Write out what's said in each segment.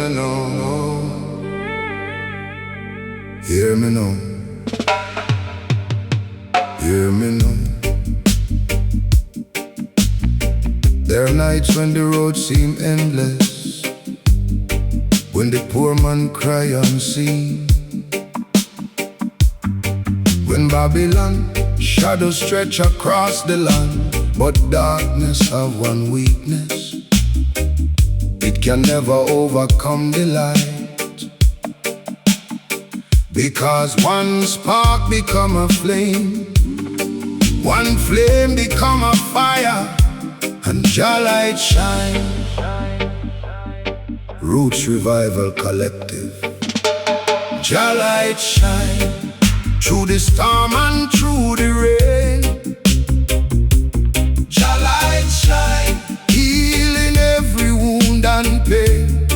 me now. Hear me now. Hear me now. There are nights when the roads seem endless, when the poor man cry unseen, when Babylon shadows stretch across the land. But darkness have one weakness: it can never overcome the light. Because one spark become a flame, one flame become a fire, and Jah light shine. Roots Revival Collective. Jah light shine through the storm and through the rain. Jah light shine, healing every wound and pain.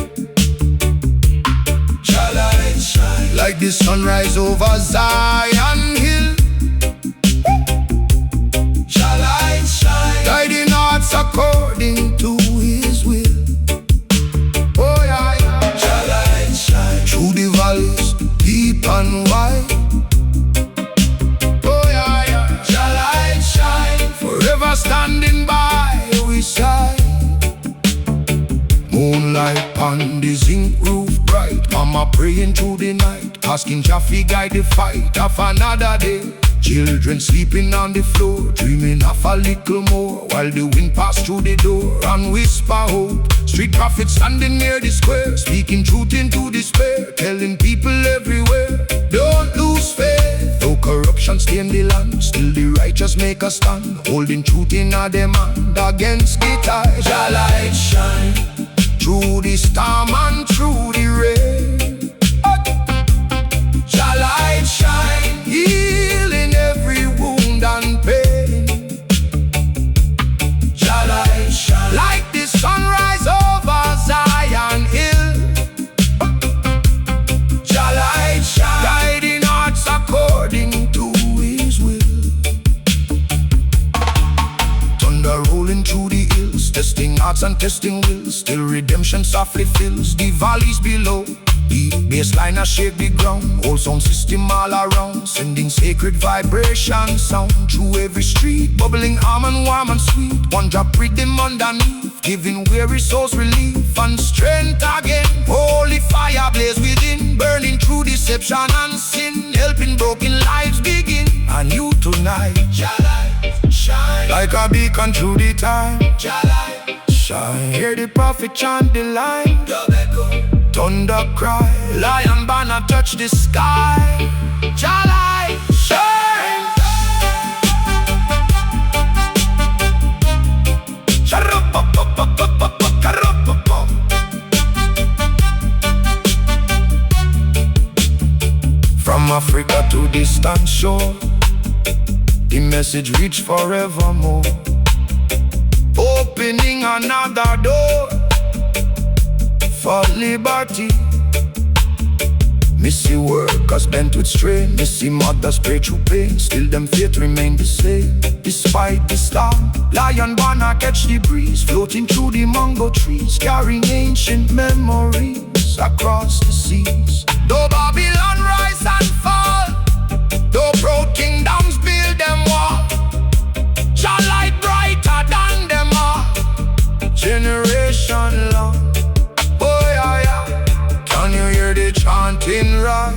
Jah light shine like the sunrise over Zion Hill. Jah light shine, guiding hearts according to His will. Oh yeah, yeah. Jah light shine through the valleys, deep and wide. Oh yeah, yeah. Jah light shine, forever standing by we side. Moonlight on the zinc roof bright, mama praying through the night, asking Jah fi guide the fight of another day. Children sleeping on the floor, dreaming of a little more, while the wind passed through the door and whisper hope. Street prophets standing near the square, speaking truth into despair, telling people everywhere, don't lose faith. Though corruption stain the land, still the righteous make a stand, holding truth in a demand against the tide. Jah light shine through the storm and through the rain. Jah light shine, healing every wound and pain. Jah light shine like the sunrise over Zion Hill. Jah light shine, guiding hearts according to His will. Thunder rolling through the hills, testing hearts and testing wills. Still redemption softly fills the valleys below. The bassline a shake the ground, whole sound system all around, sending sacred vibration sound through every street, bubbling warm and warm and sweet. One drop rhythm underneath, giving weary souls relief and strength again. Holy fire blaze within, burning through deception and sin, helping broken lives begin. And you tonight, Jah light shine like a beacon through the time. Jah light shine, hear the prophet chant the line. Dub echo, thunder cry, lion banner touch the sky. Jah light shine. From Africa to distant shore, the message reach forevermore, opening another door for liberty. Missy workers bent with strain, missy mothers pray through pain, still them faith remain the same. Despite the storm, lion banner catch the breeze, floating through the mango trees, carrying ancient memories across the seas. Though Babylon rise and fall, though proud kingdoms build them wall, Jah light brighter than them all, generation long. Can you hear the chanting rise?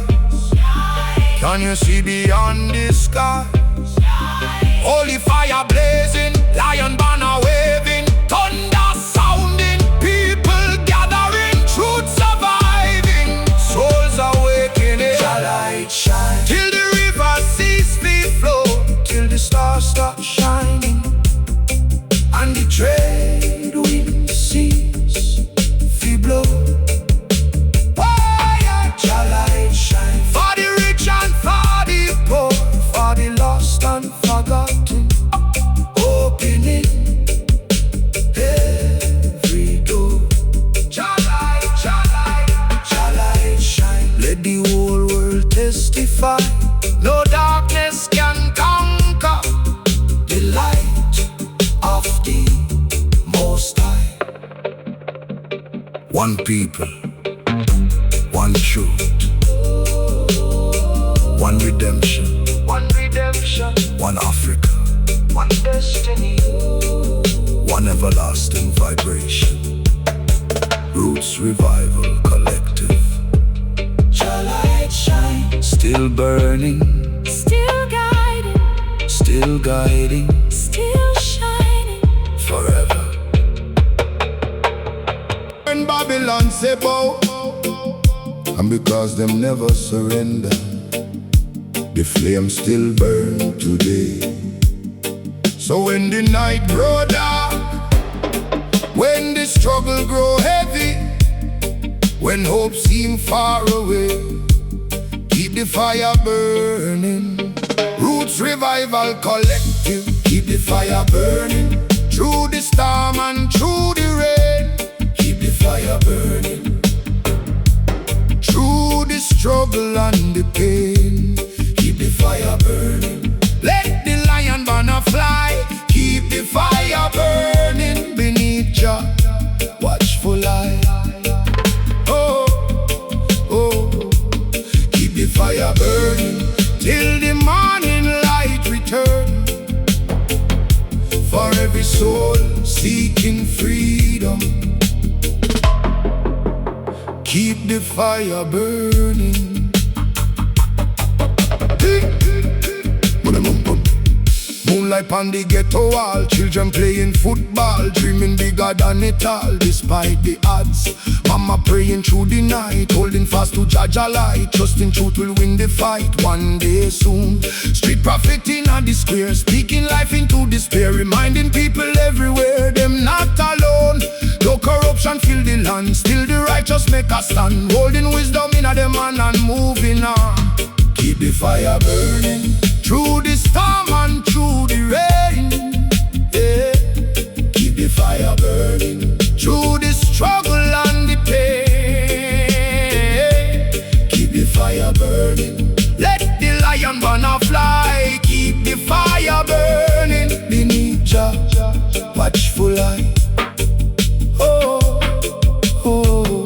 Can you see beyond the sky? Holy fire blazing, lion banner waving, thunder sounding, people gathering, truth surviving, souls awakening. Jah light shine till the river cease to flow, till the stars stop shining and the trade wind cease to blow. Jah light shine for the rich and for the poor, for the lost and forgotten, opening every door. Jah light, Jah light, Jah light shine. Let the whole world testify, no darkness can conquer the light of the Most High. One people, Africa, one destiny, one everlasting vibration. Roots Revival Collective, your light shine, still burning, still guiding, still guiding, still shining, forever. When Babylon say bow, and because them never surrender, the flame still burn today. So when the night grow dark, when the struggle grow heavy, when hope seem far away, keep the fire burning. Roots Revival Collective, keep the fire burning. Through the storm and through the rain, keep the fire burning. Through the struggle and the pain, keep the fire burning. Let the lion banner fly, keep the fire burning beneath your watchful eye. Oh, oh, keep the fire burning till the morning light return. For every soul seeking freedom, keep the fire burning. Moonlight on the ghetto wall, children playing football, dreaming bigger than it all, despite the odds. Mama praying through the night, holding fast to Jaja light, trusting truth will win the fight one day soon. Street prophet in the square, speaking life into despair, reminding people everywhere them not alone. No corruption fill the land, still the righteous make a stand, holding wisdom in a them man and moving on. Keep the fire burning through the storm and through the rain, yeah. Keep the fire burning through the struggle and the pain. Keep the fire burning. Let the lion banner fly. Keep the fire burning beneath your watchful eye. Oh, oh.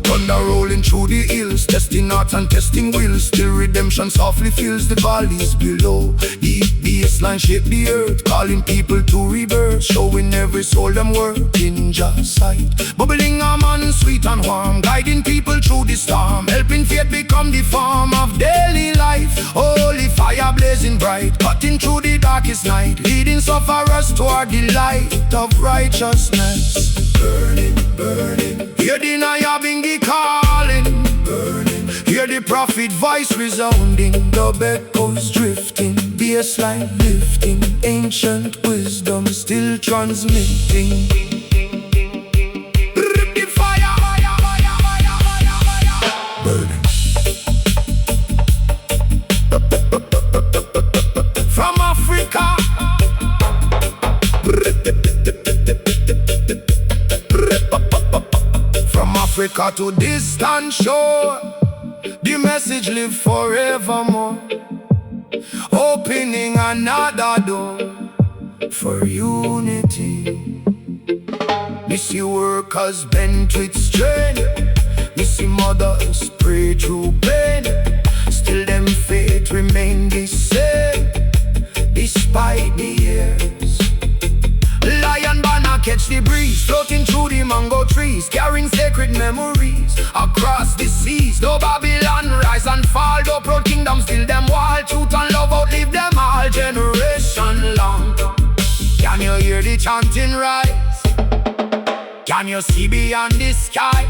Thunder rolling through the hills, testing hearts and testing wills. Still redemption softly fills the valleys below. The bassline shape the earth, calling people to rebirth, showing every soul them work in just sight. Bubbling a man sweet and warm, guiding people through the storm, helping faith become the form of daily life. Holy fire blazing bright, cutting through the darkest night, leading sufferers toward the light of righteousness. Burning, burning, hear the Nyabinghi calling, burning. Hear the prophet voice resounding, the echoes drifting, bassline lifting, ancient wisdom still transmitting. The fire, burning. From Africa, from Africa to distant shore, the message live forevermore, opening another door for unity. We see workers bent with strength, we see mothers pray through pain, still them faith remain the same despite the years. Lion banner catch the breeze, floating through the mango trees, carrying sacred memories across the seas. Though Babylon rise and fall, though proud kingdoms still them wall, truth and love outlive them all generation long. Can you hear the chanting rise? Can you see beyond the skies?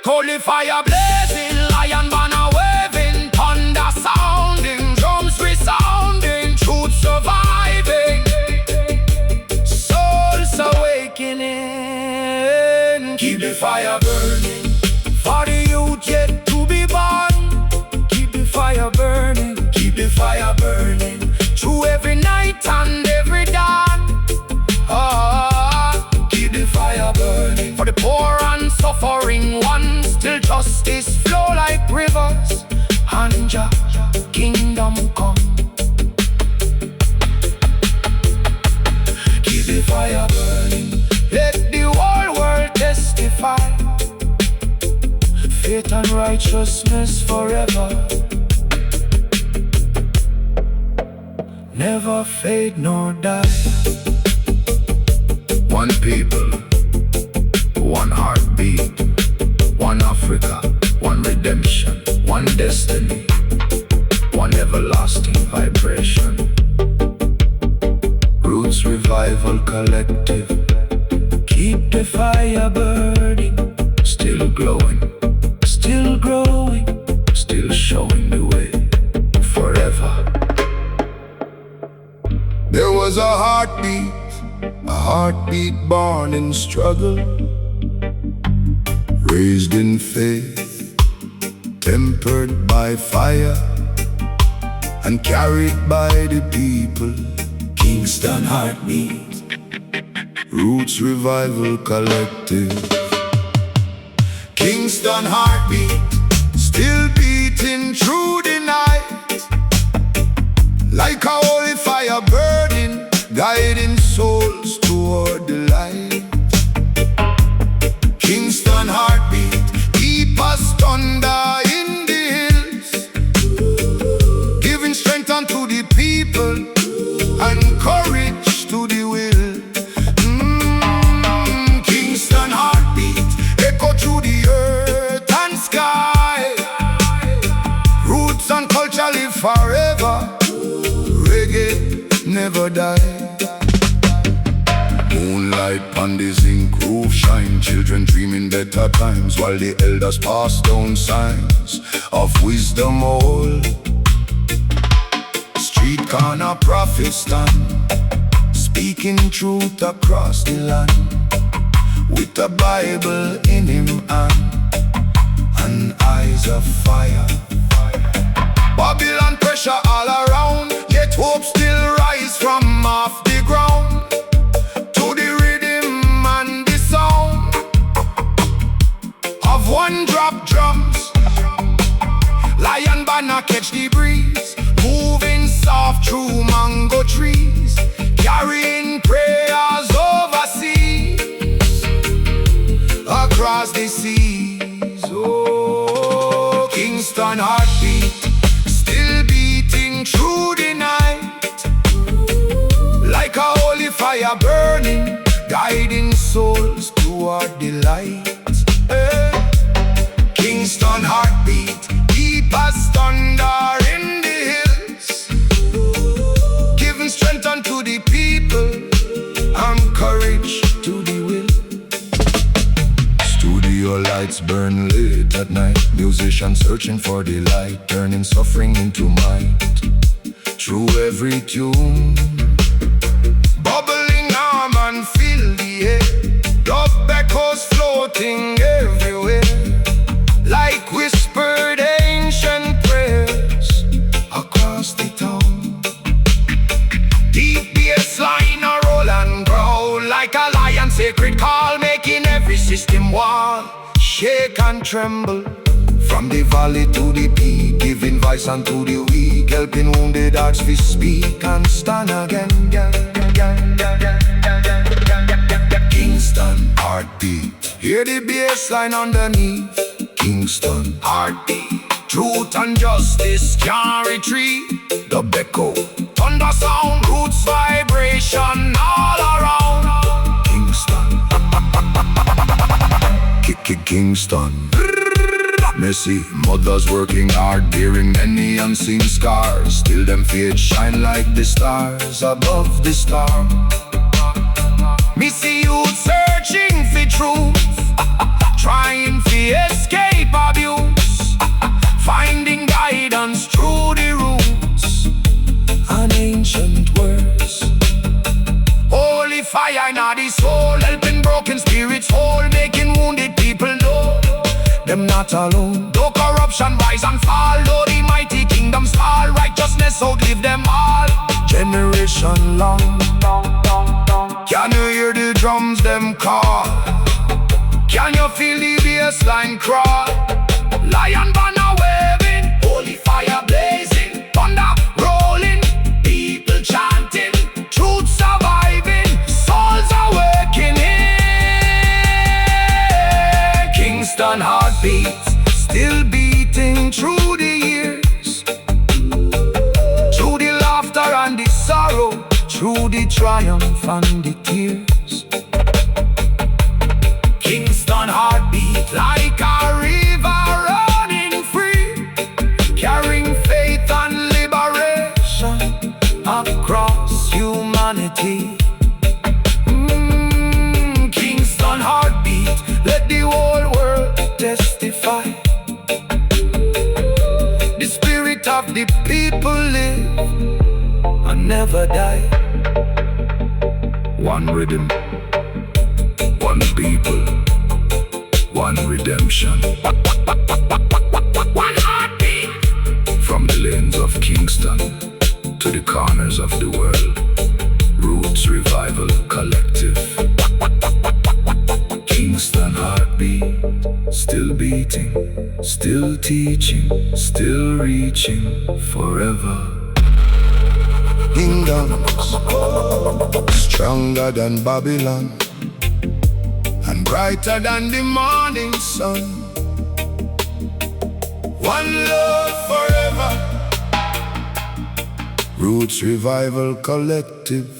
Holy fire blazing, lion banner waving, thunder sounding, drums resounding, truth surviving, souls awakening. Keep the fire burning for the youth yet to be born. Keep the fire burning, keep the fire burning through every night and every dawn. Keep the fire burning for the poor and suffering ones, till justice flow like rivers and your kingdom come. Keep the fire burning, let the whole world testify, faith and righteousness forever. never fade nor die. One people, one heartbeat, one Africa, one redemption, one destiny, one everlasting vibration. Roots Revival Collective, keep the fire burning, still glowing, still growing, still showing the way forever. There was a heartbeat born in struggle, raised in faith, tempered by fire, and carried by the people. Kingston Heartbeat, Roots Revival Collective. Kingston Heartbeat, still beating through the night, like a holy fire burning, guiding souls toward the light. Kingston Heartbeat, keep us thunder in the hills, giving strength unto the people and courage to the will. Kingston Heartbeat, echo through the earth and sky. Roots and culture live forever. Reggae never die. Moonlight on the zinc roof shine, children dreaming better times, while the elders pass down signs of wisdom old. Street corner prophets stand, speaking truth across the land, with a Bible in him and eyes of fire. Babylon pressure all around, yet hope still rise from off the ground, to the rhythm and the sound of one drop drums. Lion banner catch the breeze, moving soft through mango trees, carrying prayers overseas, across the seas. Oh, Kingston Heartbeat, still beating through the night, like a holy fire burning, guiding souls toward the light. Hey. Kingston Heartbeat, keep us thunder in the hills, giving strength unto the people and courage to the will. Studio lights burn late at night, musicians searching for the light, turning suffering into might through every tune. Bubbling arm and fill the air, love echoes floating everywhere, like whispered ancient prayers across the town. Deep bassline a roll and growl, like a lion sacred call, making every system wall shake and tremble. From the valley to the peak, giving voice unto the weak, helping wounded hearts to speak and stand again. Kingston Heartbeat, hear the bassline underneath. Kingston Heartbeat, truth and justice can't retreat. The echo, thunder sound, roots vibration all around. Kingston, Kingston. Messy mothers working hard, bearing many unseen scars, still them faith shine like the stars above the storm. Me see youth searching for truth, trying to escape abuse, finding guidance through the roots and ancient words. Holy fire in the soul, helping broken spirits whole, making wounded people know them not alone. Though corruption rise and fall, though the mighty kingdoms fall, righteousness outlive them all. Generation long, can you hear the drums them call? Can you feel the bassline crawl? Lion banner waving, holy fire blazing, thunder rolling, people chanting, truth surviving, souls awakening. Kingston Heartbeat, still beating through the years, through the laughter and the song. through the triumph and the tears. Kingston heartbeat like a river running free, carrying faith and liberation across humanity. Kingston heartbeat, let the whole world testify. The spirit of the people live and never die. One rhythm, one people, one redemption. One heartbeat. From the lanes of Kingston to the corners of the world, Roots Revival Collective. Kingston heartbeat, still beating, still teaching, still reaching forever. Kingdoms stronger than Babylon and brighter than the morning sun. One love forever. Roots Revival Collective.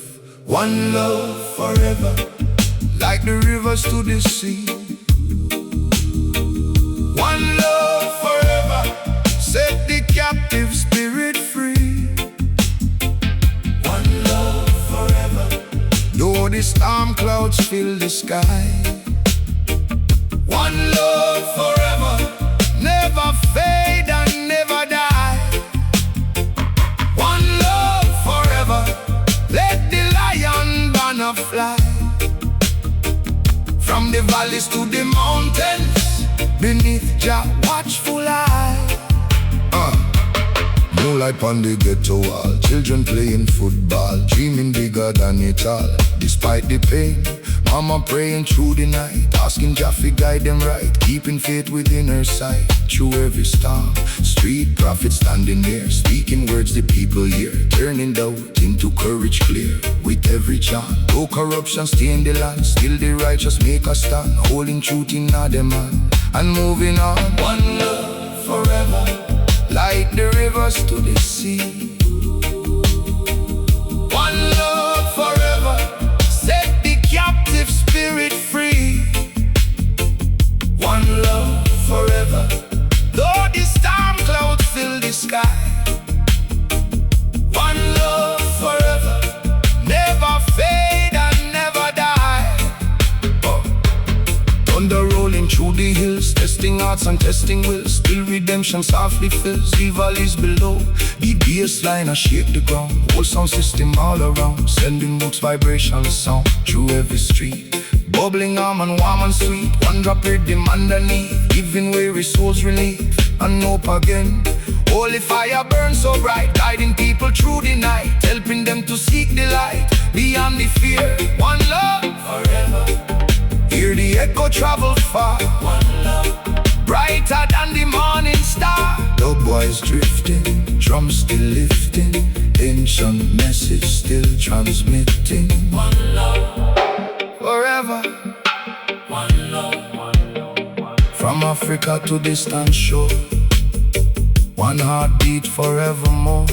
One love forever. Like the rivers to the sea. One love forever. Set the captive spirit free. One love forever. Though the storm clouds fill the sky. One love forever. Never fade and never die. One love forever. Let the lion banner fly. From the valleys to the mountains, beneath Jah watchful eye. Moonlight on the ghetto wall, children playing football, dreaming bigger than it all. Despite the pain, mama praying through the night, asking Jah to guide them right, keeping faith within her sight. Through every storm, street prophets standing there, speaking words the people hear, turning doubt into courage clear. With every chant, no corruption stain the land, still the righteous make a stand, holding truth in them hand, and moving on. One love forever, like the rivers to the sea. One love forever, set the captive spirit free. One love forever, though the storm clouds fill the sky. One love forever, never fade and never die. Thunder rolling through the hills, testing hearts and testing wills. Still redemption softly fills the valleys below. The bassline a shake the ground, whole sound system all around, sending roots vibrations sound through every street. Bubbling warm and sweet, one drop rhythm underneath, giving weary souls relief and hope again. Holy fire burns so bright, guiding people through the night, helping them to seek the light beyond the fear. One love forever. Hear the echo travel far. One love, brighter than the morning star. The boys drifting, drums still lifting, ancient message still transmitting. One love forever. One love. From Africa to distant shore, one heartbeat forevermore,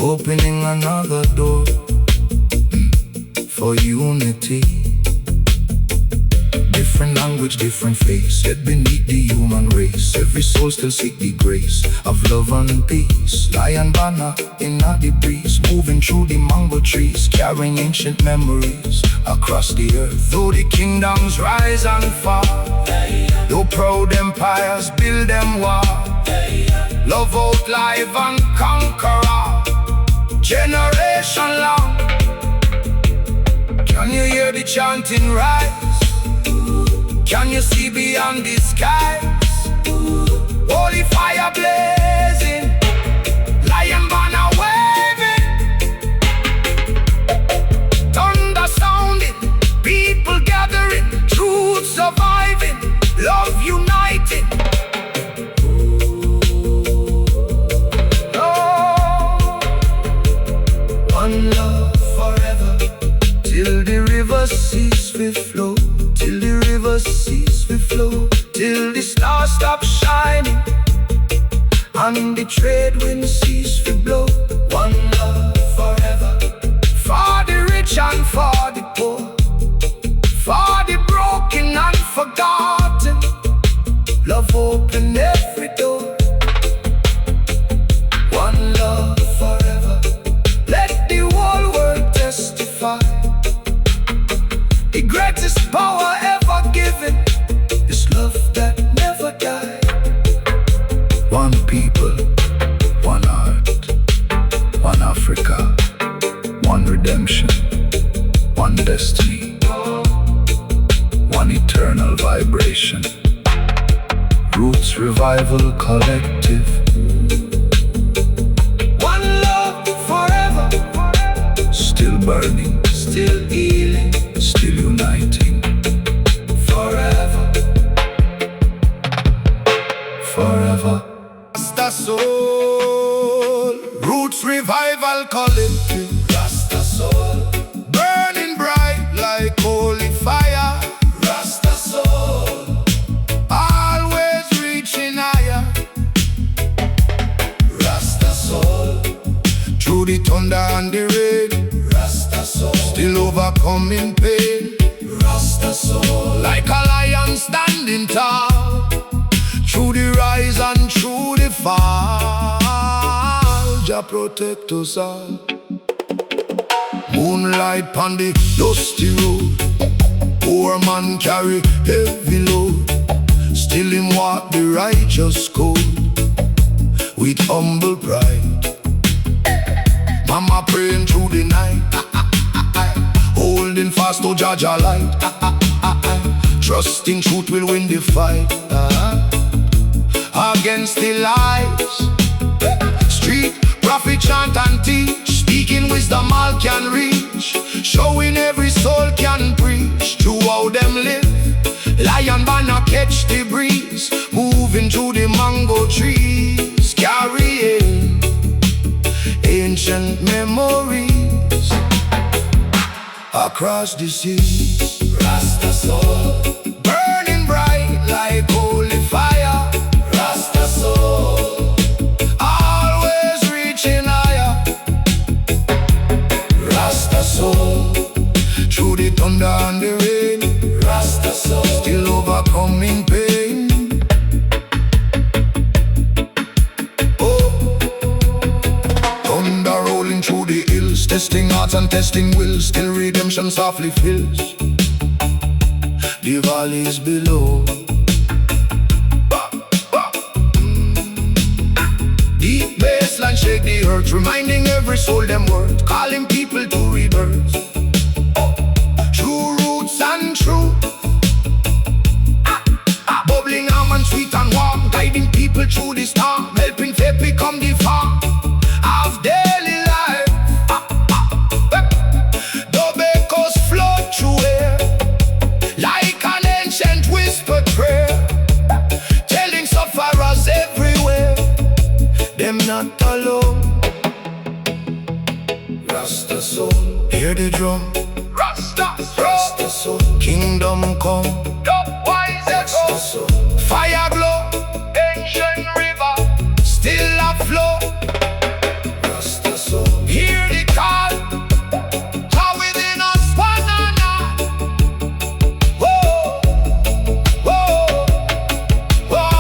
opening another door for unity. Different language, different face, yet beneath the human race, every soul still seek the grace of love and peace. Lion banner in the breeze, moving through the mango trees, carrying ancient memories across the earth. Though the kingdoms rise and fall, though proud empires build them wall, love outlive and conquer all, generation long. Can you hear the chanting rise? Can you see beyond the skies? Holy fire blazing, lion banner waving, thunder sounding, people gathering, truth surviving, love uniting. Oh, one love forever, till the rivers cease to flow. Till the rivers cease to flow, till the stars stop shining and the trade winds cease to blow. One love forever. unify. The greatest power ever given is love that never died. One people, one heart, one Africa, one redemption, one destiny, one eternal vibration. Roots Revival Collective. One love forever. Still burning, still healing, still uniting. Forever, forever. Rasta soul. Roots Revival Collective. Rasta soul. Burning bright like holy fire. Rasta soul. Always reaching higher. Rasta soul. Through the thunder and the rain. Rasta soul. Still overcoming pain. Rasta soul. Like a lion standing tall. Through the rise and through the fall, Jah protect us all. Moonlight pon the dusty road. Poor man carry heavy load. Still him walk the righteous code with humble pride. Mama praying through the night, holding fast to Jah light. Trusting truth will win the fight against the lies. Street prophet chant and teach, speaking wisdom all can reach, showing every soul can preach to how them live. Lion banner catch the breeze, moving through the mango trees, carrying ancient memories across the seas. Rasta soul, burning bright like holy fire. Rasta soul, always reaching higher. Rasta soul, through the thunder and the rain. Rasta soul, still overcoming pain. Oh, thunder rolling through the hills, testing hearts and testing wills. Still redemption softly fills the valleys below. Deep bassline shake the earth, reminding every soul them worth, calling people to rebirth. True roots and truth, bubbling warm and sweet and warm, guiding people through the storm, helping faith become the farm of daily life. The echoes float through air like an ancient whispered prayer, telling sufferers everywhere them not alone. Rasta soul, hear the drum. Rasta soul, kingdom come. Rasta soul, fire glow, ancient river still a flow. Rasta soul, hear the call, how within us banana. Whoa, whoa, whoa.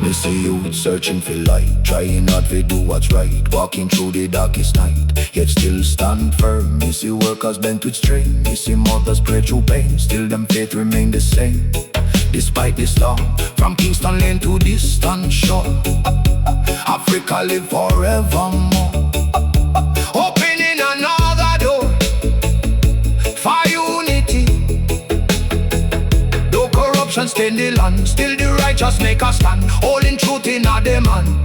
Me see you searching for light, trying not to do what's right, walking through the darkest night, yet still stand firm. You see workers bent with strain, you see mothers pray through pain, still them faith remain the same. Despite the storm, from Kingston lane to distant shore, Africa live forevermore. Opening another door for unity. Though corruption stain the land, still the righteous make a stand, holding truth in a demand.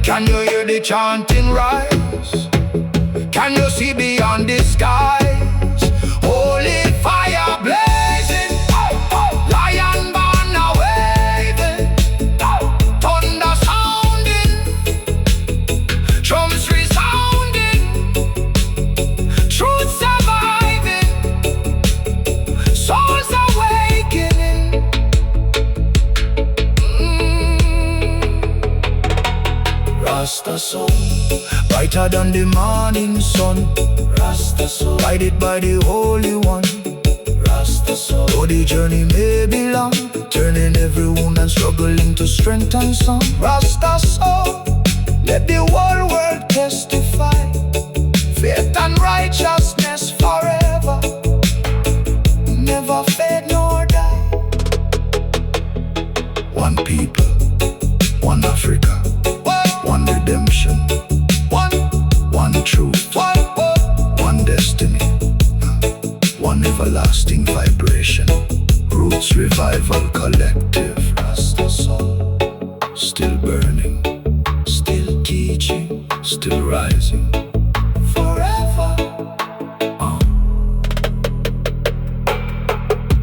Can you hear the chanting rise? Can you see beyond the skies? Holy fire blazing, lion banner waving, thunder sounding, drums resounding, truth surviving, souls awakening. Rasta soul, brighter than the morning sun. Rasta soul, guided by the Holy One. Rasta soul, though the journey may be long, turning every wound and struggling to strengthen some. Rasta soul, Let the whole world testify. Faith and righteousness forever, never fade nor die. One people, one Africa, one redemption, one truth, one destiny, one everlasting vibration. Roots Revival Collective. Rasta soul, still burning, still teaching, still rising. Forever,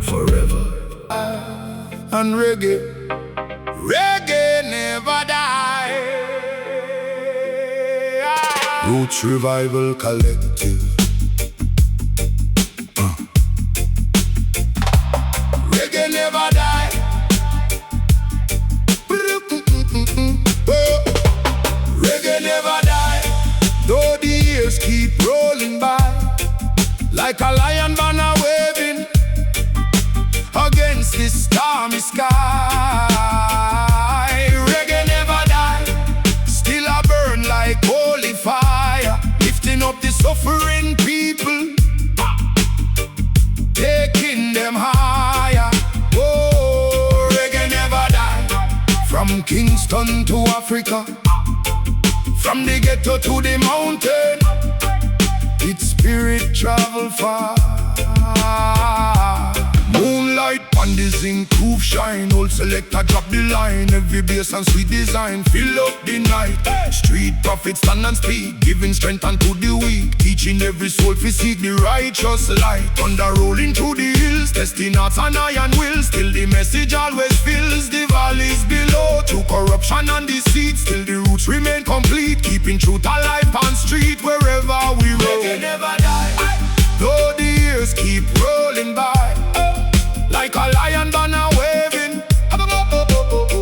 forever. And reggae never die. Roots Revival Collective. Reggae never die. Reggae never die. Though the years keep rolling by, like a lion banner waving against this stormy sky. Reggae never die. Still a burn like holy fire, lifting up the suffering people, taking them higher. Oh, reggae never die. From Kingston to Africa, from the ghetto to the mountain, its spirit travel far. Moonlight on the zinc roof shine. Old selector drop the line. Every bass and sweet design fill up the night. Street prophets stand and speak, giving strength unto the weak, teaching every soul to seek the righteous light. Thunder rolling through the hills, testing hearts and iron will. Still the message always fills the valleys below. Through corruption and deceit, still the roots remain complete, keeping truth alive on street wherever we roam. Reggae never die. Though the years keep rolling by, like a lion banner waving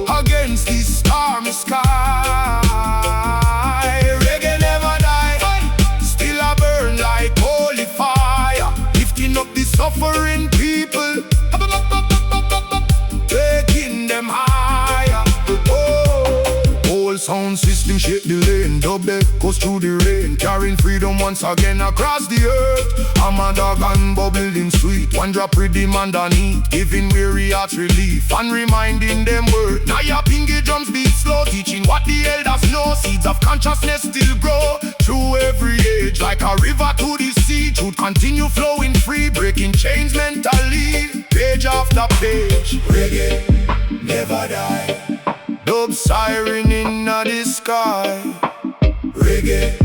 against the stormy sky. Reggae never die. Still a burn like holy fire, lifting up the suffering people, taking them higher. Whole sound system shake the lane, dub echoes through the rain, carrying freedom once again across the earth. I'm a dog and bubbling sweet, one drop rhythm underneath, giving weary hearts relief and reminding them word. Nyabinghi drums beat slow, teaching what the elders know. Seeds of consciousness still grow through every age, like a river to the sea. Truth continue flowing free, breaking chains mentally, page after page. Reggae never die. Dub siren in the sky. Reggae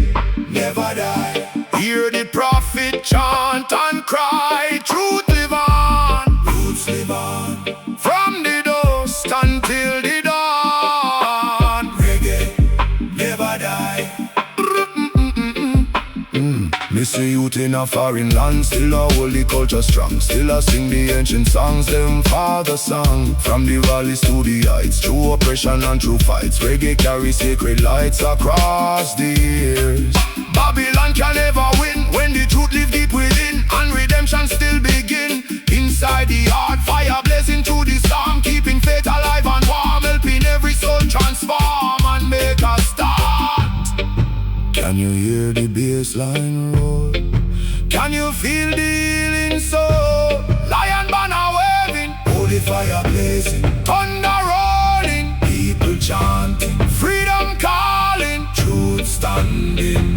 never die. Hear the prophet chant and cry. Truth live on, roots live on, from the dust until the dawn. Reggae never die. Miss a youth in a foreign land, still a holy culture strong. Still a sing the ancient songs, them father song. From the valleys to the heights, through oppression and through fights, reggae carry sacred lights across the years. Babylon can never win when the truth live deep within, and redemption still begin. Inside the heart, fire blazing through the storm, keeping faith alive and warm, helping every soul transform and make a start. Can you hear the bass line roll? Can you feel the healing soul? Lion banner waving, holy fire blazing, thunder rolling, people chanting, freedom calling, truth standing.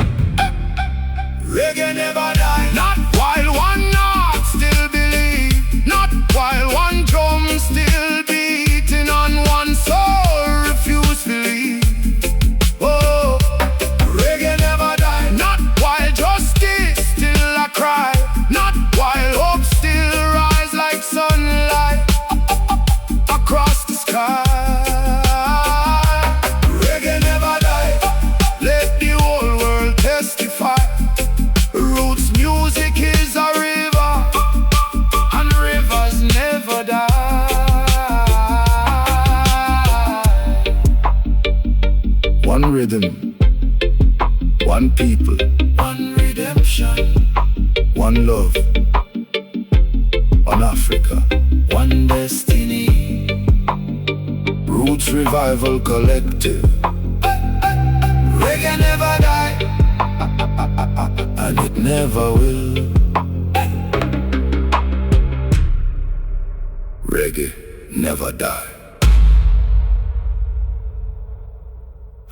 Reggae never die. Not while one heart still believe, not while one drum still beating, on one soul refuse to leave. Oh, reggae never die. Not while justice still a cry, not while hope still rise like sunlight across the sky. Reggae never die. Let the whole world testify. Roots music is a river, and rivers never die. One rhythm, one people, one redemption, one love, one Africa, one destiny. Roots Revival Collective. and it never will. Reggae never die,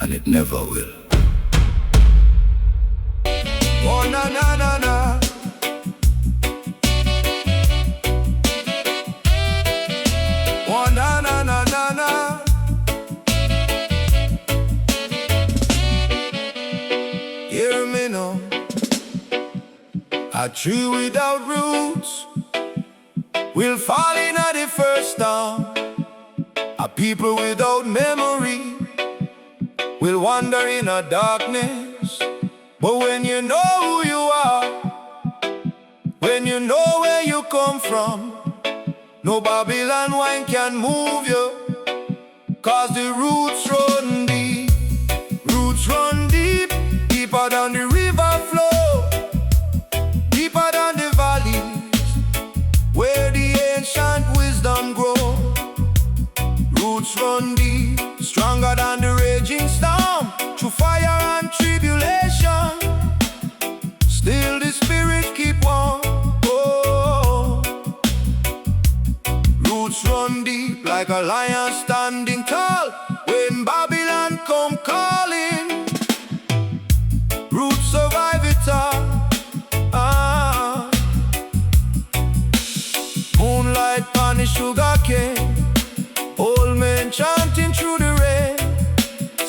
and it never will. Oh na na na na. Oh na na na na na. Hear me now. A tree without roots will fall in at the first storm. A people without memory will wander in a darkness. But when you know who you are, when you know where you come from, no Babylon wine can move you. 'Cause the roots run deep, roots run deep, deeper than the river flow, deeper than the valleys, where the ancient wisdom grow. Roots run deep, stronger than the raging storm, through fire and tribulation. Still the spirit keep on. Oh, roots run deep like a lion standing tall when Babylon come calling. Roots survive it all. Moonlight on the sugar cane, old men chanting through the rain,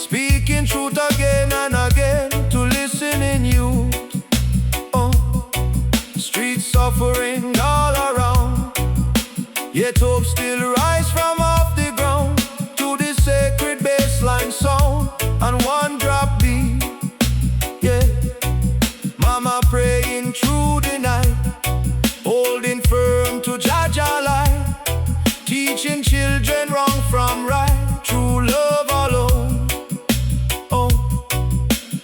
speaking truth again and again to listening youth. Streets suffering all around, yet hope still rise from off the ground to the sacred bassline sound and one drop beat. Yeah, mama praying through the night, holding firm to Jaja light, teaching children wrong from right, true love alone. Oh,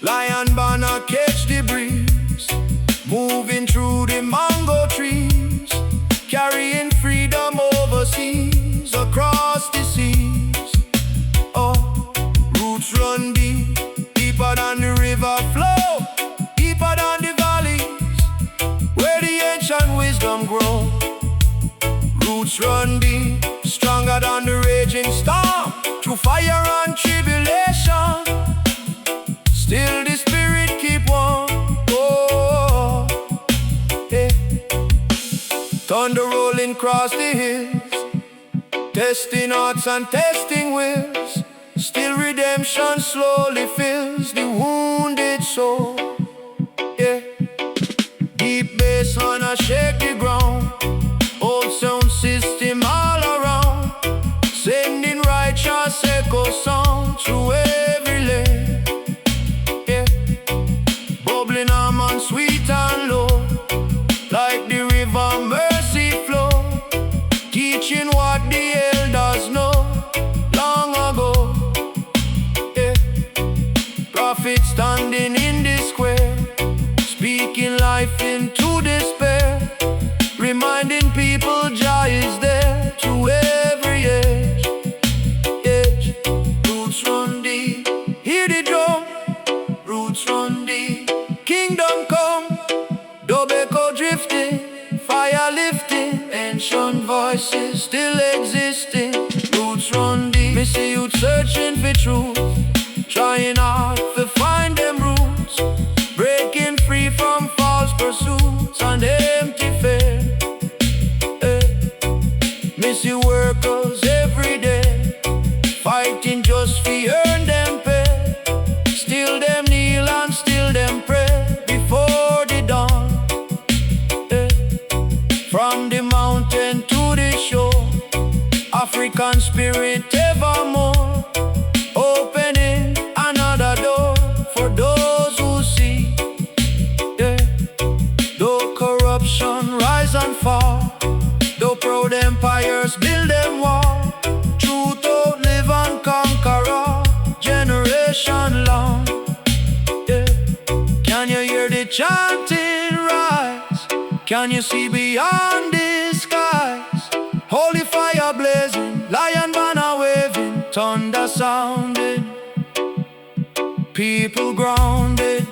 lion banner catch the breeze, moving through the mango trees, carrying freedom overseas, across the seas. Oh, roots run deep, deeper than the river flow, deeper than the valleys, where the ancient wisdom grow. Roots run deep, stronger than the raging storm, through fire and tribulation. Still the spirit keep on. Oh, yeah. Thunder rolling across the hills, testing hearts and testing wills. Still redemption slowly fills the wounded soul. Yeah. Deep bass on a shake the ground, old sound system all around, sending righteous echo sound through every lane. Yeah. Bubbling arm and sweet and low, like the river mercy flow, teaching what the elders know long ago. Yeah. Prophet standing in the square, speaking life into despair, reminding people Jah is there to every age. Age. Roots run deep, hear the drum. Roots run deep, kingdom come, Dobeko drifting, fire lifting, ancient voices still existing. Roots run deep, me see you searching for truth, trying hard to find them roots, breaking free from false pursuits and empty faith. Miss you workers every day, fighting just for earn them pay. Still them kneel and still them pray before the dawn. From the mountain to the shore, African spirit evermore, opening another door for those who see. Though corruption rise and fall, though proud empires build them wall, truth outlive and conquer all, generation long. Yeah. Can you hear the chanting rise? Can you see beyond the skies? Holy fire blazing, lion banner waving, thunder sounding, people grounded,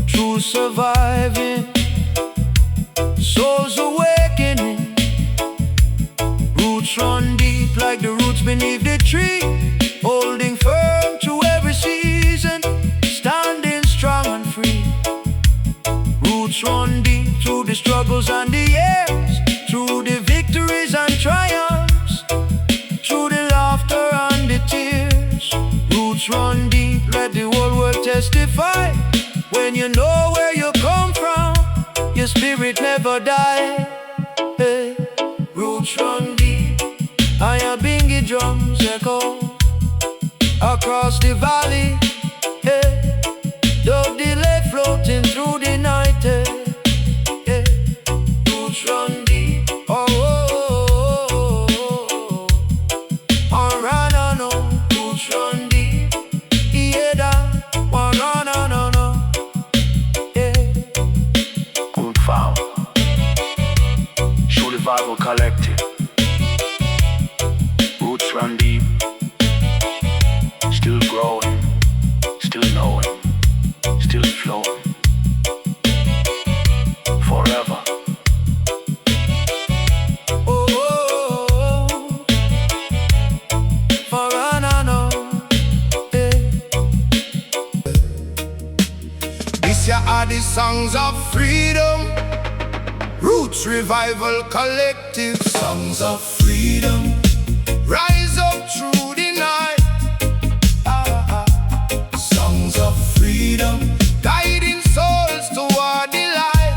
true youth surviving, souls awakening. Roots run deep like the roots beneath the tree, holding firm through every season, standing strong and free. Roots run deep through the struggles and the years, through the victories and triumphs, through the laughter and the tears. Roots run deep, let the whole world testify. When you know where you come from, your spirit never die. Hey. Roots run deep, Nyabinghi drums echo across the valley. Hey. Dove delay floating through the night. Hey. Hey. Roots run deep. Oh, oh, oh, oh, oh. Oh, run, no, no. Roots run deep. Yeah, that. Oh, no, no, no, no. Yeah. Good found. Show the Bible collective. Roots run deep. Still growing. Still knowing. Still flowing. Forever. Oh, oh, oh, oh. For I know. Yeah. This year are the songs of freedom. Roots Revival Collective. Songs of freedom. Rise up through the night. Songs of freedom. Guiding souls toward the light.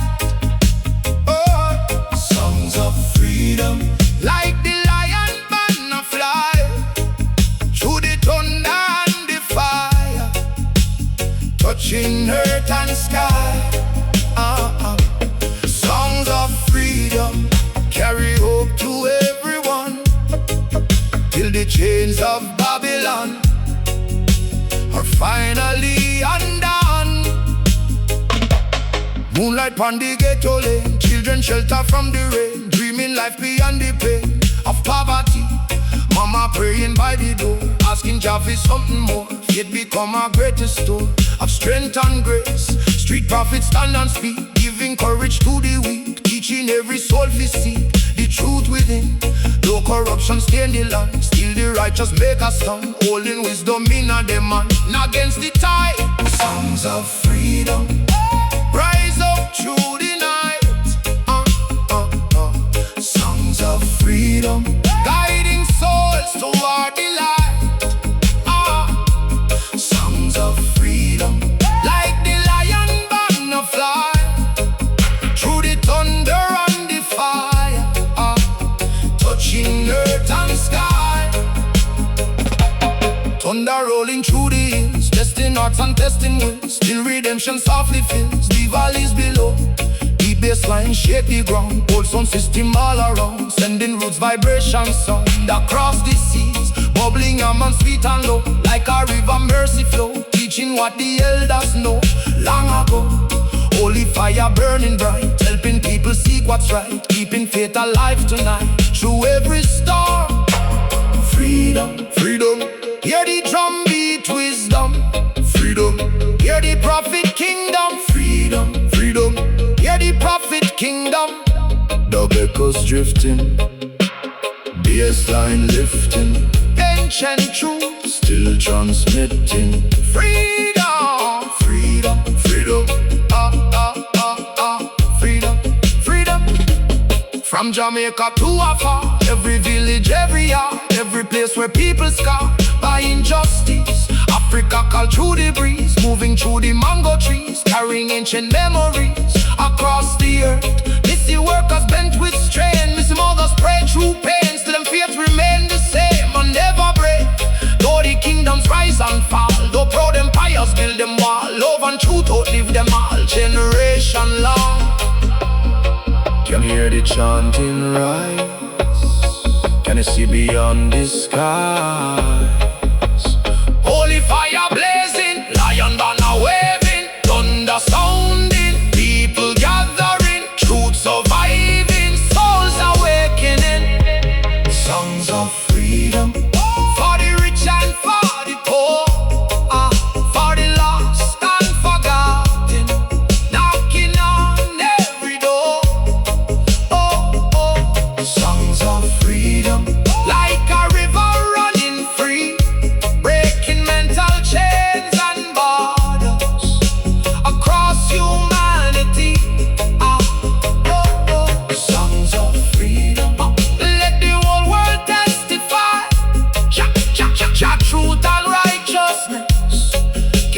Oh, songs of freedom. Like the lion banner fly through the thunder and the fire, touching earth and sky. Songs of freedom carry hope to everyone, till the chains of Babylon are finally undone. Moonlight pon the ghetto lane, children shelter from the rain, dreaming life beyond the pain of poverty. Mama praying by the door, asking Jah for something more. Faith become our greatest store of strength and grace. Street prophets stand and speak, giving courage to the weak, teaching every soul to seek the truth within. No corruption stain the land, still the righteous make us stand, holding wisdom in a them hand, against the tide. Songs of freedom rise up through the night. Songs of freedom guiding souls toward the light. Songs of freedom like the lion banner fly through the thunder and the fire, touching earth and sky. Thunder rolling through the hills, testing hearts and testing wills, till redemption softly fills the valleys below. Deep bassline shake the ground, old sound system all around, sending roots vibration sound across the seas, bubbling warm and sweet and low, like a river mercy flow, teaching what the elders know long ago. Holy fire burning bright, helping people seek what's right, keeping faith alive tonight through every storm. Freedom, freedom, hear the drum beat wisdom. Freedom, hear the prophet kingdom. Freedom, freedom, hear the prophet kingdom. Dub echoes drifting, bassline lifting, ancient truths still transmitting. Freedom, freedom, freedom, freedom, freedom. From Jamaica to afar, every village, every yard, every place where people scarred by injustice. Africa called through the breeze, moving through the mango trees, carrying ancient memories across the earth. Missy workers bent with strain, missy mothers pray through pain, still them faith remain the same and never break. Though the kingdoms rise and fall, though proud empires build them wall, love and truth outlive them all, generation long. Can you hear the chanting rise? Can you see beyond the skies? Holy fire blazing, lion banner waving, thunder sounding, people gathering, truth surviving, souls awakening. Songs of freedom for the rich and for the poor, for the lost and forgotten.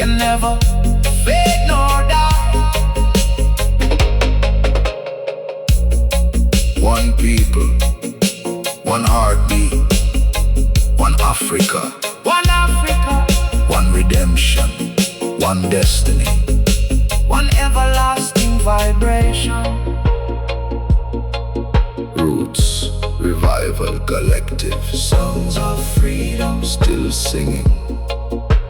can never fade nor die. One people, one heartbeat, one Africa, One Africa, one redemption, one destiny. one everlasting vibration. Roots, Revival Collective, Songs of freedom, still singing,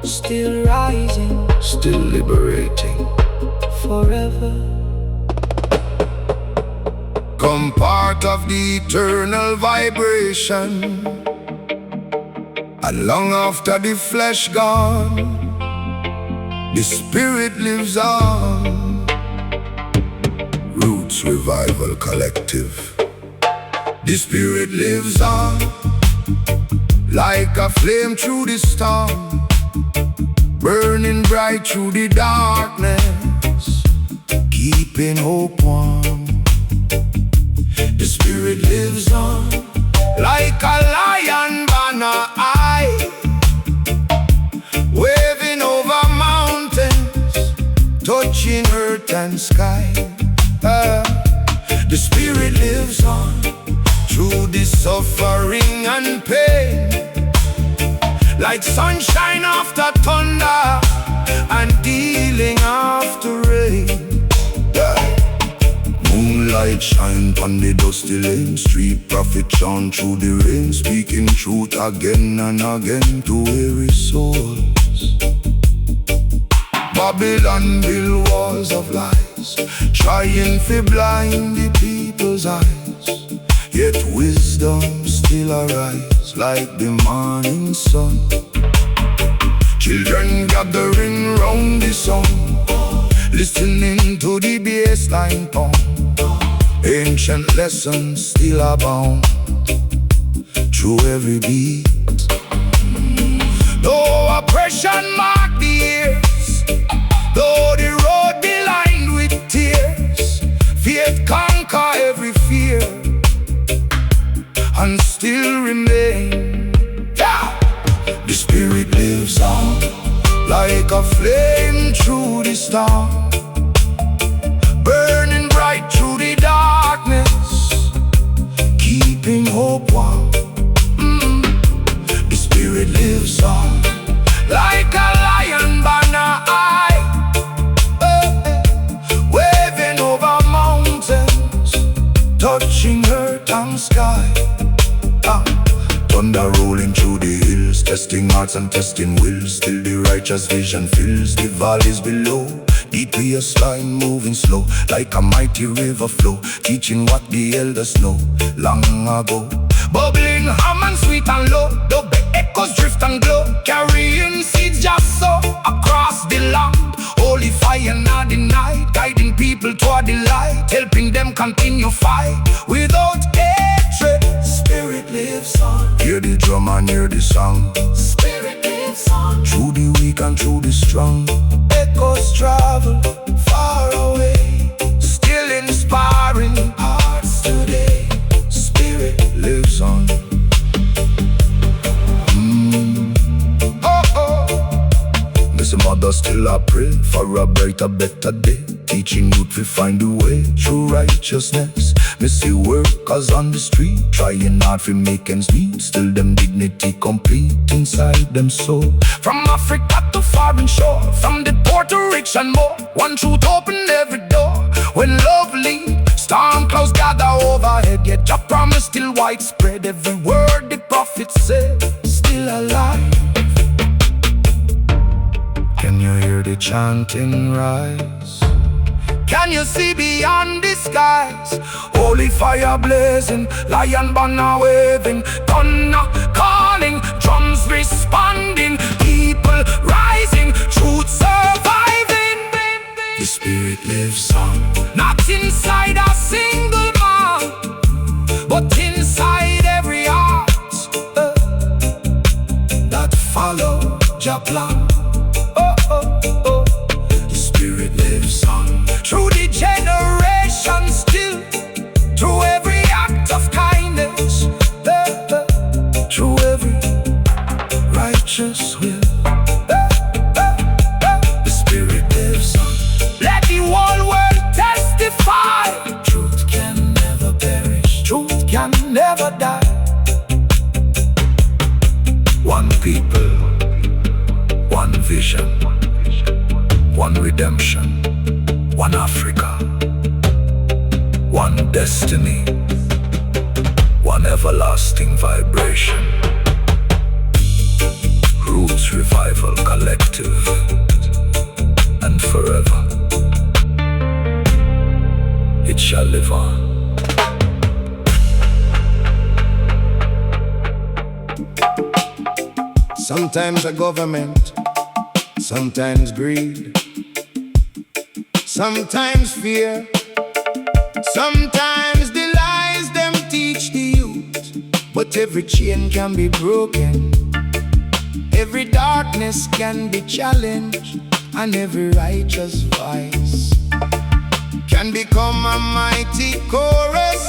still rising still liberating. forever. Come part of the eternal vibration. And long after the flesh gone, the spirit lives on. Roots Revival Collective. The spirit lives on, like a flame through the storm, burning bright through the darkness, keeping hope warm. The spirit lives on, like a lion banner high, waving over mountains, touching earth and sky. The spirit lives on, through the suffering and pain, like sunshine after thunder and healing after rain. Moonlight shine on the dusty lane, street prophet chant through the rain, speaking truth again and again to weary souls. Babylon build walls of lies, trying to blind the people's eyes, yet wisdom still arise like the morning sun. Children gathering round the sun, listening to the bassline pound. Ancient lessons still abound through every beat. Though oppression mark the years, though the road be lined with tears, faith conquer every fear and still remain. Yeah. The spirit lives on, like a flame through the storm, burning bright through the darkness, keeping hope warm. The spirit lives on, like a lion banner high, waving over mountains, touching earth and sky. Thunder rolling through the hills, testing hearts and testing wills, till the righteous vision fills the valleys below. The bassline moving slow, like a mighty river flow, teaching what the elders know long ago. Bubbling hum and sweet and low, the echoes drift and glow, carrying seeds just so across the land. Holy fire not denied, guiding people toward the light, helping them continue fight without hatred. Spirit lives on, hear the drum and hear the song. Spirit lives on, through the weak and through the strong. Echoes travel far away, still inspiring hearts today. Spirit lives on. Miss mother still I pray for a brighter, better day, teaching youth to find the way through righteousness. Miss you workers on the street, trying hard for make ends meet, still them dignity complete inside them soul. From Africa to foreign shore, from the poor to rich and more, one truth open every door. When love lead, storm clouds gather overhead, yet your promise still widespread. Every word the prophet said, still alive. Can you hear the chanting rise? Can you see beyond the skies? Holy fire blazing, lion banner waving, thunder calling, drums responding, people rising, truth surviving. The spirit lives on, not inside a single man, but inside every heart that follow your plan. The spirit lives on, through the generations still, through every act of kindness, through every righteous will. vision, one redemption, one Africa, one destiny, one everlasting vibration. Roots Revival Collective, and forever it shall live on. Sometimes a government, sometimes greed, sometimes fear, sometimes the lies them teach the youth. But every chain can be broken, every darkness can be challenged, and every righteous voice can become a mighty chorus.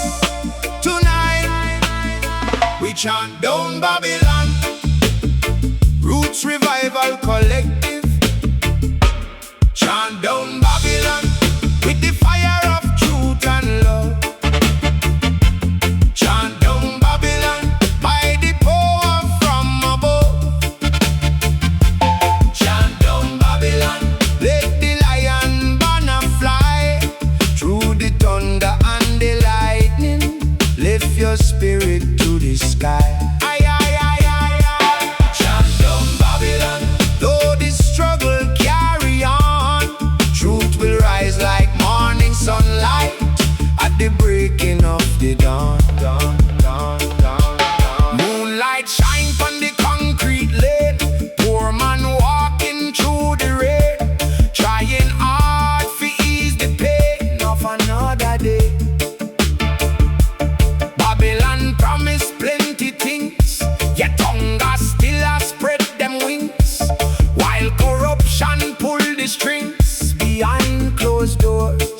Tonight we chant down Babylon. Roots Revival Collective, chant down Babylon with the fire of truth and love. Chant down Babylon by the power from above. Chant down Babylon, let the lion banner fly through the thunder and the lightning. Lift your spirit to the sky. The breaking of the dawn, dawn, dawn, dawn, dawn. Moonlight shine from the concrete lane. Poor man walking through the rain, trying hard to ease the pain of another day. Babylon promised plenty things, yet hunger still has spread them wings, while corruption pull the strings behind closed doors.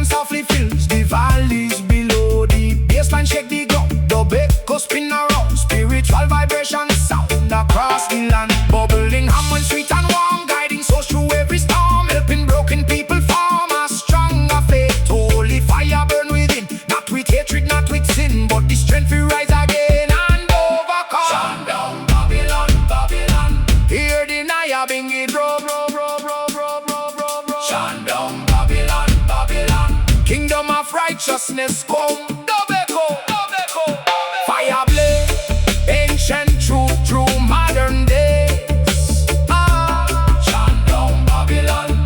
Softly fills the valleys below. The bassline shake the ground, the echo spin around. Spiritual vibration sound across the land. Bubbling harmony, sweet and warm, guiding souls through every storm, helping broken people form a stronger faith. Holy fire burn within, not with hatred, not with sin, but the strength we rise again and overcome. Shine down Babylon, Babylon. Hear the Nyabinghi Drumming. Shine down Babylon, Babylon. Kingdom of righteousness come. Fire blaze, ancient truth through modern days. Chant down Babylon.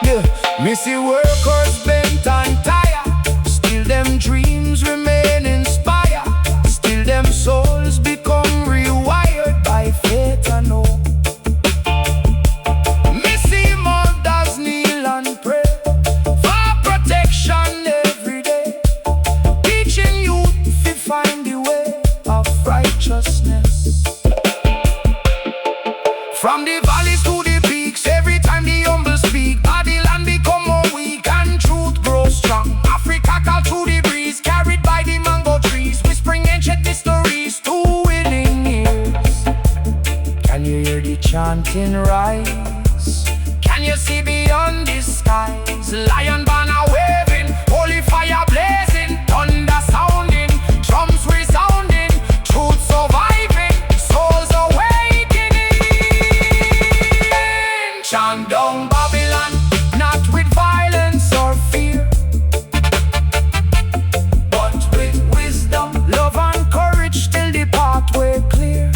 Yeah, me see workers bent and tired, still them dreams remain inspired, still them souls become rewired by faith and hope. From the valleys to the peaks, every time the humble speak, Babylon become more weak and truth grows strong. Africa called through the breeze, carried by the mango trees, whispering ancient histories to willing ears. Can you hear the chanting rise? Can you see beyond the skies? Lion banner waving, holy fire blazing, thunder sounding, drums resounding, truth surviving, souls awakening. Chant down Babylon, not with violence or fear, but with wisdom, love and courage till the pathway clear.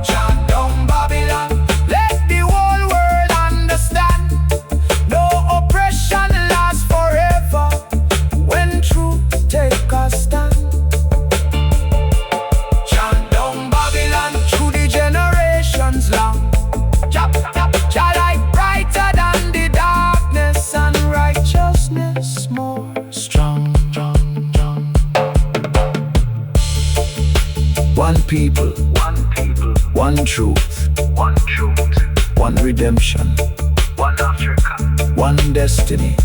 Chant down Babylon, let the whole world understand. No oppression people, one truth, one redemption, one Africa, one destiny,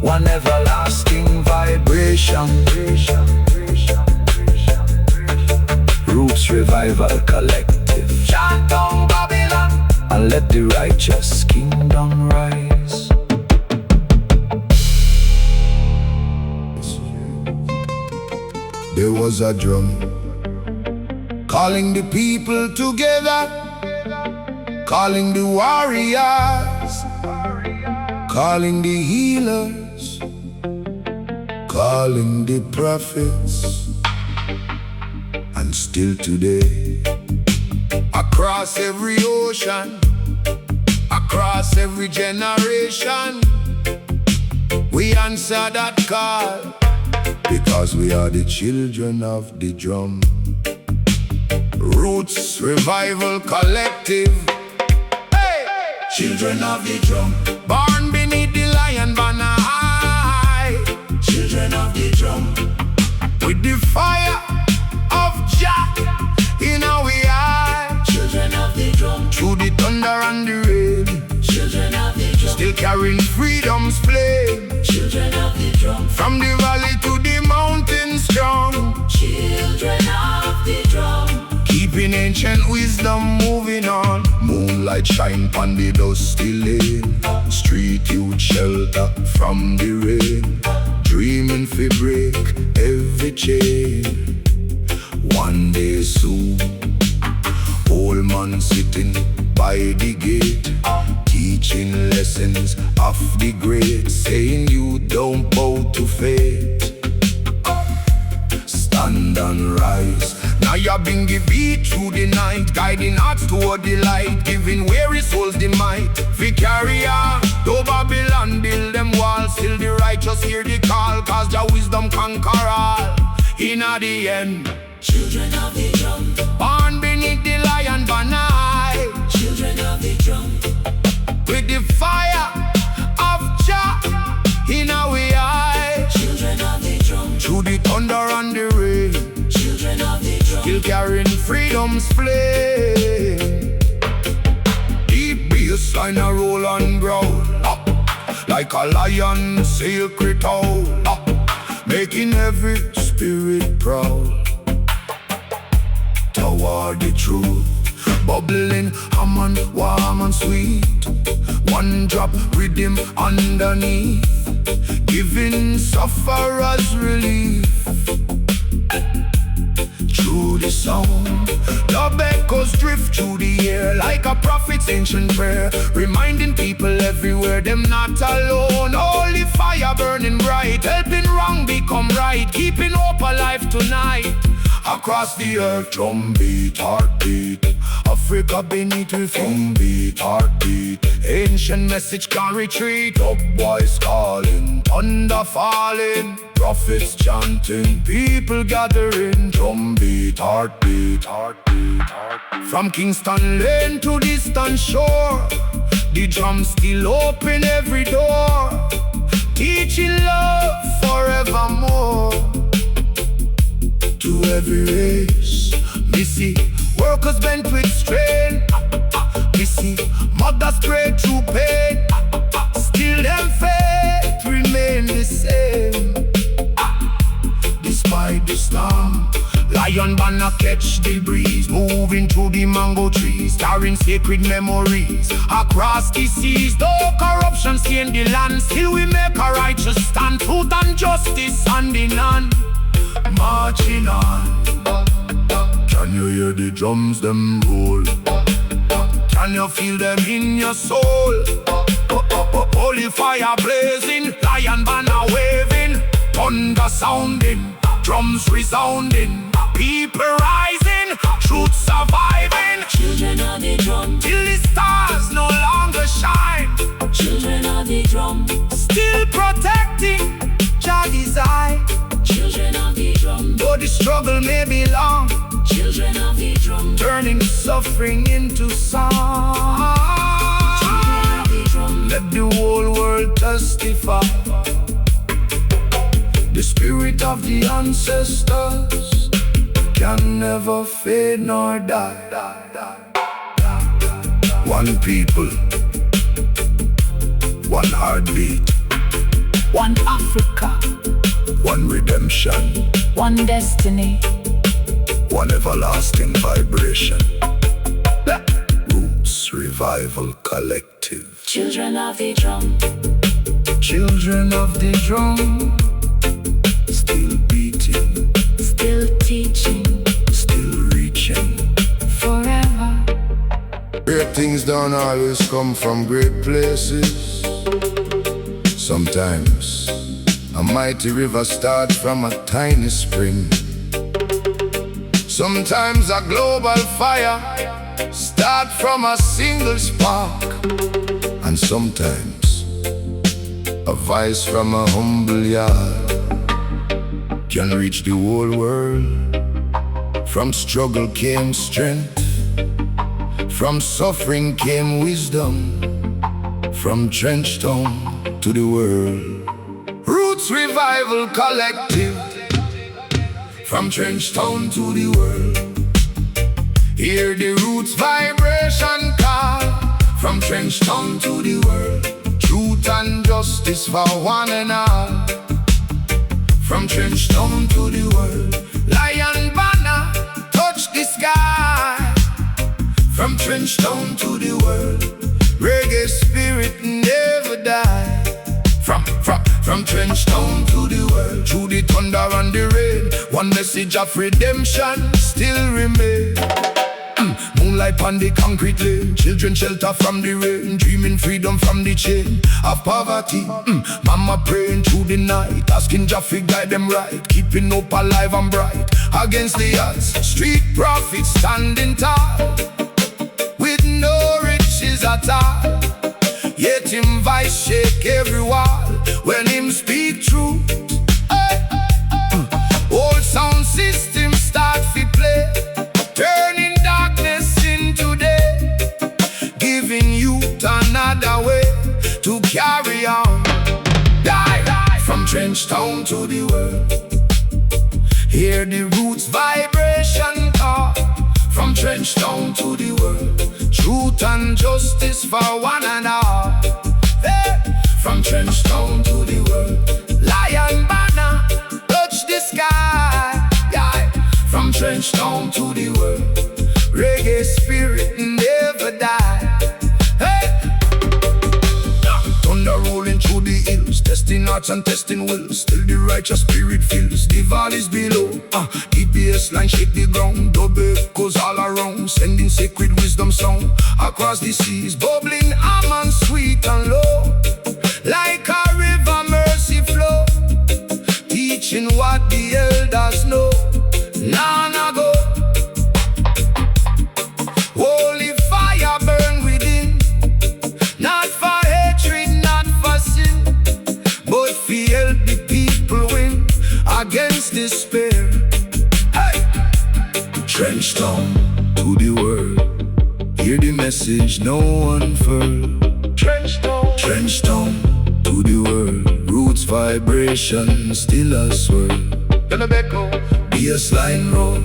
one everlasting vibration. Roots Revival Collective. Chant down Babylon. And let the righteous kingdom rise. There was a drum calling the people together, calling the warriors, calling the healers, calling the prophets. And still today, across every ocean, across every generation, we answer that call, because we are the children of the drum. Roots Revival Collective. Hey! Children of the drum, born beneath the lion banner high. Children of the drum, with the fire of Jah in our eye. Children of the drum, Through the thunder and the rain, children of the drum, still carrying freedom's flame. children of the drum, From the valley to the mountain strong, children of the drum. keeping ancient wisdom moving on. Moonlight shine pon the dusty lane, street youth shelter from the rain, dreaming fi break every chain. One day soon, old man sitting by the gate, teaching lessons of the great, saying you don't bow to fate. Stand and rise. Nyabinghi beat through the night, guiding hearts toward the light, giving weary souls the might. We carry on, though Babylon build them walls, still the righteous hear the call, cause their wisdom conquer all. In the end, Children of the drum, born beneath the lion banner high, children of the drum, with the fire of Jah in our eye. children of the drum, Through the thunder and the rain, children of the drum, still carrying freedom's flame. Deep bassline a roll and growl, up like a lion sacred owl, up making every spirit proud toward the truth. Bubbling, hum and warm and sweet, one drop rhythm underneath, giving sufferers relief. Through the sound, love echoes drift through the air like a prophet's ancient prayer, reminding people everywhere them not alone. Holy fire burning bright, helping wrong become right, keeping hope alive tonight. Across the earth, drum beat, heartbeat, Africa beneath with drum beat, heartbeat. Ancient message can't retreat, up boys calling, thunder falling, prophets chanting, people gathering. Drum beat, heartbeat, heartbeat, heartbeat. From Kingston lane to distant shore, the drum still open every door, teaching love forevermore. To every race, we see workers bent with strain, we see mothers pray through pain, still them faith remain the same. Despite the storm, lion banner catch the breeze, moving through the mango trees, carrying sacred memories across the seas. Though corruption stain the land, still we make a righteous stand, truth and justice hand in hand, marching on. Can you hear the drums them roll? Can you feel them in your soul? Holy fire blazing, lion banner waving, thunder sounding, drums resounding, people rising, truth surviving. children of the drum, Till the stars no longer shine, children of the drum, still protecting Jah desire. children of the drum, Though the struggle may be long, children of the drum, turning suffering into song. children of the drum, Let the whole world testify. The spirit of the ancestors can never fade nor die. One people, one heartbeat, One Africa, one redemption, one destiny. one everlasting vibration. Roots Revival Collective. Children of the drum, Children of the drum, still beating, still teaching still reaching. forever. Great things don't always come from great places. Sometimes a mighty river starts from a tiny spring. Sometimes a global fire starts from a single spark. And sometimes a voice from a humble yard can reach the whole world. From struggle came strength, from suffering came wisdom, from trench town to the world. Roots Revival Collective, from trench town to the world. Hear the roots vibration call, from trench town to the world. Truth and justice for one and all, from trench town to the world. Lion banner touch the sky, from trench town to the world. Reggae spirit never die. From trench town to the world. Through the thunder and the rain, one message of redemption still remain. Moonlight on the concrete lane, children shelter from the rain, dreaming freedom from the chain of poverty. Mama praying through the night, asking Jah to guide them right, keeping hope alive and bright against the odds. Street prophets standing tall, with no riches at all, yet him voice shake every wall when him speak truth. Old sound system start to play, turning darkness into day, giving youth another way to carry on. Die from trench town to the world. Hear the roots vibration call, from trench town to the world. Truth and justice for one and all. Hey. From trench town to the world. Lion banner touch the sky. Yeah. From trench town to the world. Reggae spirit never die. Hey. Thunder rolling through the hills, testing hearts and testing wills. Still the righteous spirit feels the valleys below. The bassline shake the ground, double echoes all around, sending sacred wisdom sound across the seas, bubbling almond sweet and low, like a river mercy flow, teaching what the elders know long ago. Holy fire burn within, not for hatred, not for sin, but for help the people win against despair. Hey! Trench town to the world, hear the message no one furled. Trench town to the world, roots vibration still a swirl. Bassline roll,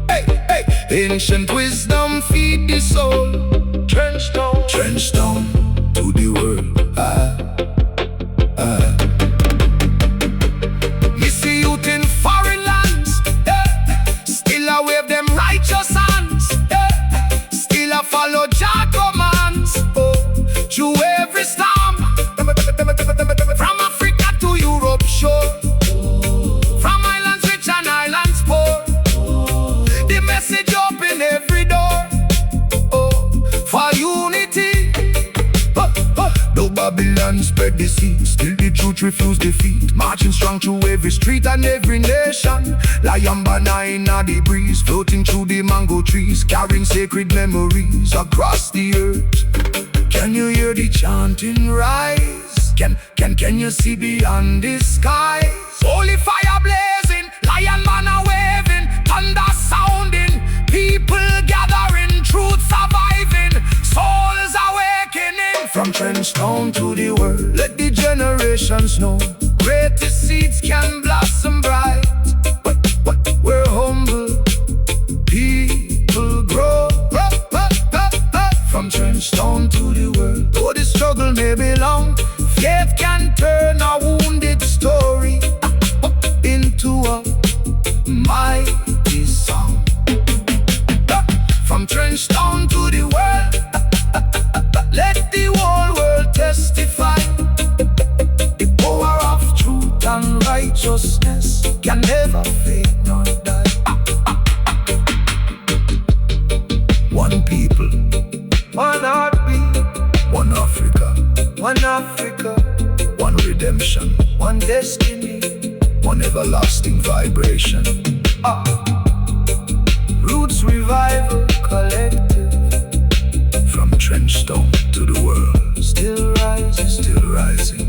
hey, hey. Ancient wisdom feed the soul. Trench town to the world. Me see youth in foreign lands, yeah. Still I wave them righteous hands, yeah. Still I follow Jah commands, oh, through every storm. From Africa to Europe shore, from islands rich and islands poor, the message open every door, oh, for unity. No Babylon spread the seed, still the truth refuse defeat. Marching strong through every street and every nation. Lion banner in the breeze, floating through the mango trees, carrying sacred memories across the earth. Can you hear the chanting rise? Can you see beyond the skies? Holy fire blazing, lion banner waving, thunder sounding, people gathering, truth surviving, souls awakening. From trench town to the world, let the generations know greatest seeds can blossom bright. We're humble, may be long, faith can turn a wounded story into a mighty song. From Trenchtown to the world, let the whole world testify. The power of truth and righteousness can never fade nor die. One people, one heartbeat, one Africa, one redemption, one destiny, one everlasting vibration. Roots Revival Collective. From Trenchtown to the world, still rising, still rising.